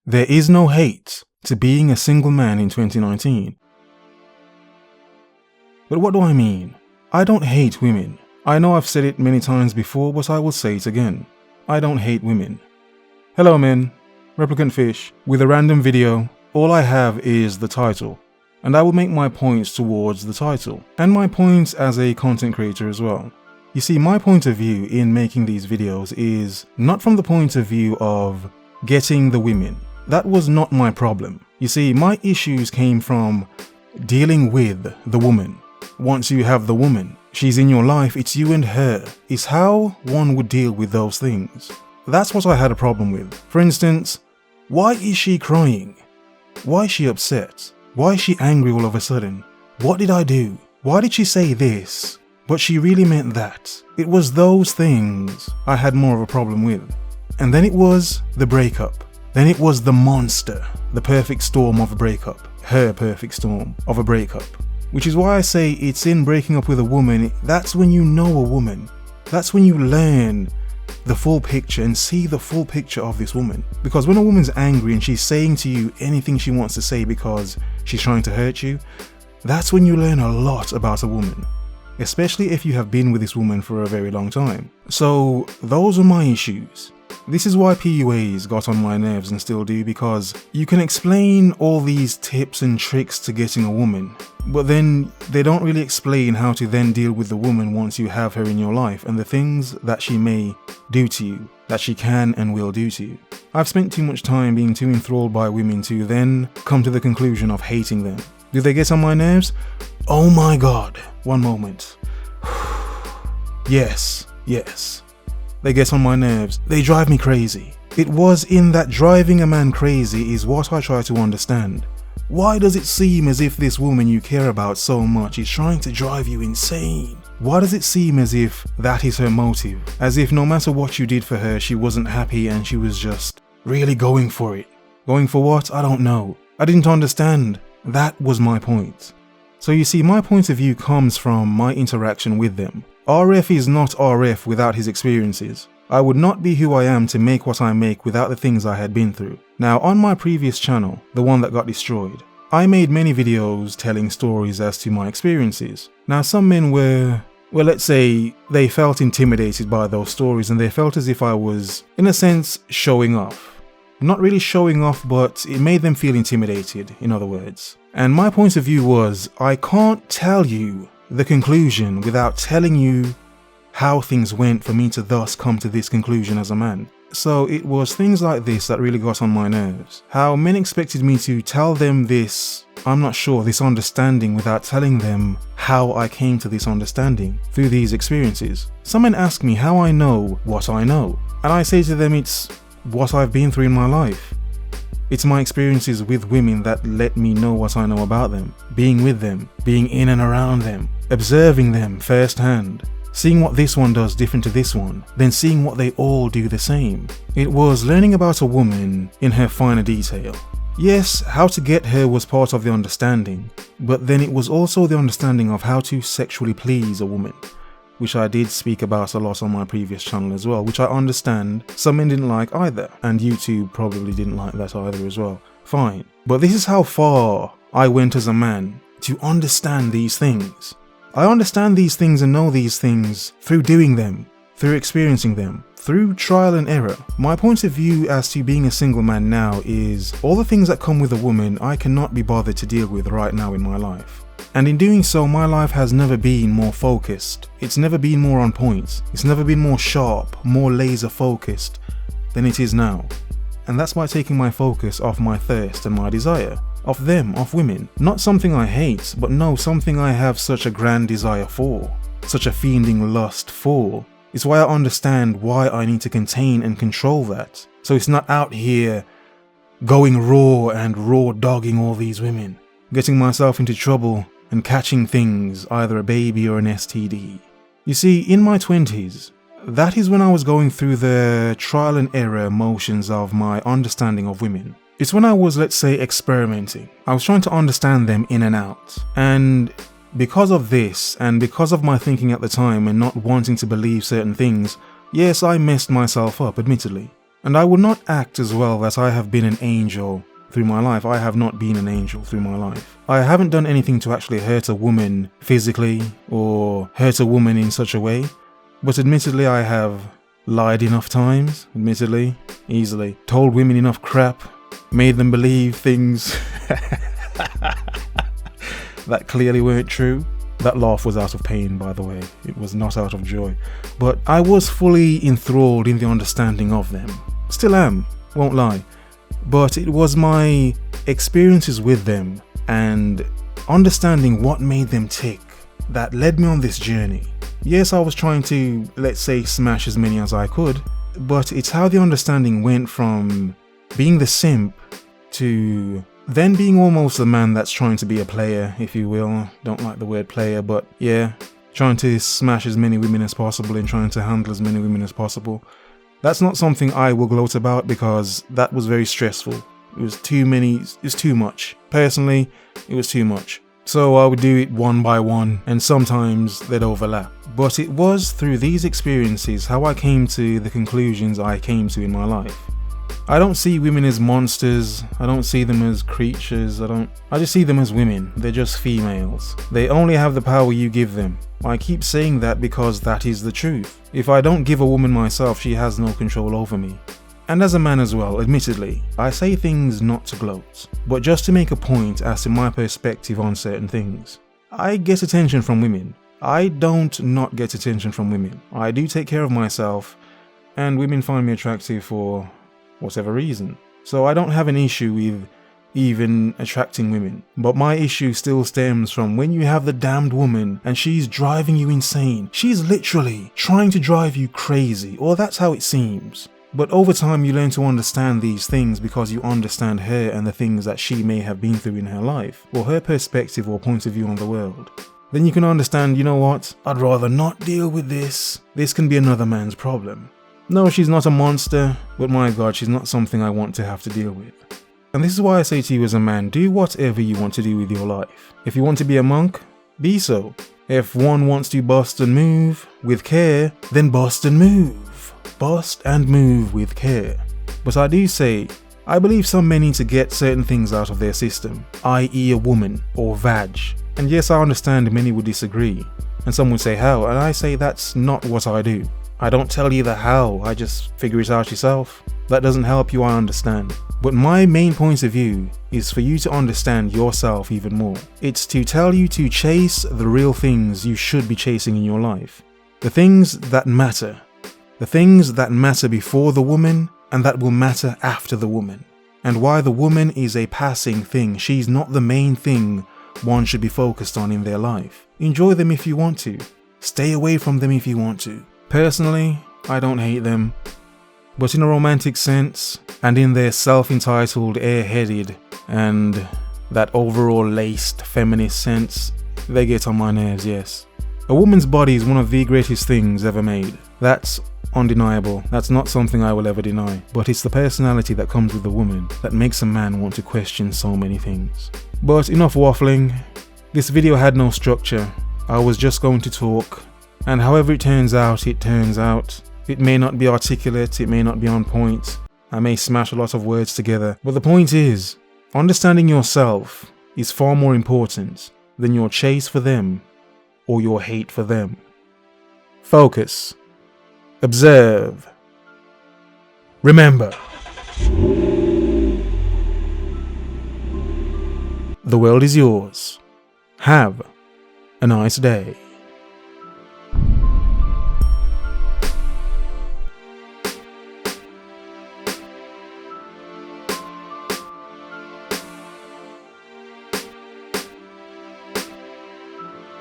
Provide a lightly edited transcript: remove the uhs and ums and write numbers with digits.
There is no hate to being a single man in 2019. But what do I mean? I don't hate women. I know I've said it many times before, but I will say it again. I don't hate women. Hello men, Replicant Fish, with a random video. All I have is the title, and I will make my points towards the title, and my points as a content creator as well. You see, my point of view in making these videos is not from the point of view of getting the women. That was not my problem. You see, my issues came from dealing with the woman. Once you have the woman, she's in your life, it's you and her. It's how one would deal with those things. That's what I had a problem with. For instance, why is she crying? Why is she upset? Why is she angry all of a sudden? What did I do? Why did she say this? But she really meant that. It was those things I had more of a problem with. And then it was the breakup. Then it was the monster, the perfect storm of a breakup. Her perfect storm of a breakup. Which is why I say it's in breaking up with a woman, that's when you know a woman. That's when you learn the full picture and see the full picture of this woman. Because when a woman's angry and she's saying to you anything she wants to say because she's trying to hurt you, that's when you learn a lot about a woman. Especially if you have been with this woman for a very long time. So those are my issues. This is why PUAs got on my nerves and still do, because you can explain all these tips and tricks to getting a woman, but then they don't really explain how to then deal with the woman once you have her in your life and the things that she may do to you, that she can and will do to you. I've spent too much time being too enthralled by women to then come to the conclusion of hating them. Do they get on my nerves? Oh my god, one moment. Yes. They get on my nerves. They drive me crazy. It was in that driving a man crazy is what I try to understand. Why does it seem as if this woman you care about so much is trying to drive you insane? Why does it seem as if that is her motive? As if no matter what you did for her, she wasn't happy and she was just really going for it. Going for what? I don't know. I didn't understand. That was my point. So you see, my point of view comes from my interaction with them. RF is not RF without his experiences. I would not be who I am to make what I make without the things I had been through. Now, on my previous channel, the one that got destroyed, I made many videos telling stories as to my experiences. Now, some men were, well, let's say they felt intimidated by those stories and they felt as if I was, in a sense, showing off. Not really showing off, but it made them feel intimidated, in other words. And my point of view was, I can't tell you the conclusion without telling you how things went for me to thus come to this conclusion as a man. So it was things like this that really got on my nerves. How men expected me to tell them this, I'm not sure, this understanding without telling them how I came to this understanding through these experiences. Some men ask me how I know what I know, and I say to them it's what I've been through in my life. It's my experiences with women that let me know what I know about them, being with them, being in and around them, observing them firsthand, seeing what this one does different to this one, then seeing what they all do the same. It was learning about a woman in her finer detail. Yes, how to get her was part of the understanding, but then it was also the understanding of how to sexually please a woman, which I did speak about a lot on my previous channel as well, which I understand some men didn't like either, and YouTube probably didn't like that either as well. Fine. But this is how far I went as a man to understand these things. I understand these things and know these things through doing them, through experiencing them, through trial and error. My point of view as to being a single man now is all the things that come with a woman I cannot be bothered to deal with right now in my life. And in doing so, my life has never been more focused. It's never been more on point. It's never been more sharp, more laser focused than it is now. And that's by taking my focus off my thirst and my desire. Of them, of women. Not something I hate, but no, something I have such a grand desire for. Such a fiending lust for. It's why I understand why I need to contain and control that. So it's not out here going raw and raw dogging all these women. Getting myself into trouble and catching things, either a baby or an STD. You see, in my 20s, that is when I was going through the trial and error motions of my understanding of women. It's when I was, let's say, experimenting. I was trying to understand them in and out. And because of this, and because of my thinking at the time and not wanting to believe certain things, yes, I messed myself up, admittedly. And I will not act as well that I have been an angel through my life. I have not been an angel through my life. I haven't done anything to actually hurt a woman physically or hurt a woman in such a way. But admittedly, I have lied enough times, easily. Told women enough crap, made them believe things that clearly weren't true. That laugh was out of pain, by the way. It was not out of joy. But I was fully enthralled in the understanding of them. Still am, won't lie. But it was my experiences with them and understanding what made them tick that led me on this journey. Yes, I was trying to, let's say, smash as many as I could, but it's how the understanding went from being the simp to then being almost the man that's trying to be a player, if you will. Don't like the word player, but yeah, trying to smash as many women as possible and trying to handle as many women as possible. That's not something I will gloat about because that was very stressful. It was too many, it's too much. Personally, it was too much. So I would do it one by one and sometimes they'd overlap. But it was through these experiences how I came to the conclusions I came to in my life. I don't see women as monsters, I don't see them as creatures, I just see them as women. They're just females. They only have the power you give them. I keep saying that because that is the truth. If I don't give a woman myself, she has no control over me. And as a man as well, admittedly, I say things not to gloat, but just to make a point as to my perspective on certain things. I get attention from women. I don't not get attention from women. I do take care of myself, and women find me attractive for whatever reason. So I don't have an issue with even attracting women. But my issue still stems from when you have the damned woman and she's driving you insane. She's literally trying to drive you crazy, or that's how it seems. But over time you learn to understand these things because you understand her and the things that she may have been through in her life, or her perspective or point of view on the world. Then you can understand, you know what, I'd rather not deal with this. This can be another man's problem. No, she's not a monster, but my God, she's not something I want to have to deal with. And this is why I say to you as a man, do whatever you want to do with your life. If you want to be a monk, be so. If one wants to bust and move with care, then bust and move. Bust and move with care. But I do say, I believe some men need to get certain things out of their system, i.e. a woman or vag. And yes, I understand many would disagree. And some would say how, and I say that's not what I do. I don't tell you the how, I just figure it out yourself. That doesn't help you, I understand. But my main point of view is for you to understand yourself even more. It's to tell you to chase the real things you should be chasing in your life. The things that matter. The things that matter before the woman and that will matter after the woman. And why the woman is a passing thing. She's not the main thing one should be focused on in their life. Enjoy them if you want to. Stay away from them if you want to. Personally, I don't hate them, but in a romantic sense, and in their self-entitled, airheaded, and that overall laced feminist sense, they get on my nerves, yes. A woman's body is one of the greatest things ever made. That's undeniable. That's not something I will ever deny. But it's the personality that comes with the woman that makes a man want to question so many things. But enough waffling. This video had no structure. I was just going to talk. And however it turns out, it turns out. It may not be articulate, it may not be on point. I may smash a lot of words together. But the point is, understanding yourself is far more important than your chase for them or your hate for them. Focus. Observe. Remember. The world is yours. Have a nice day.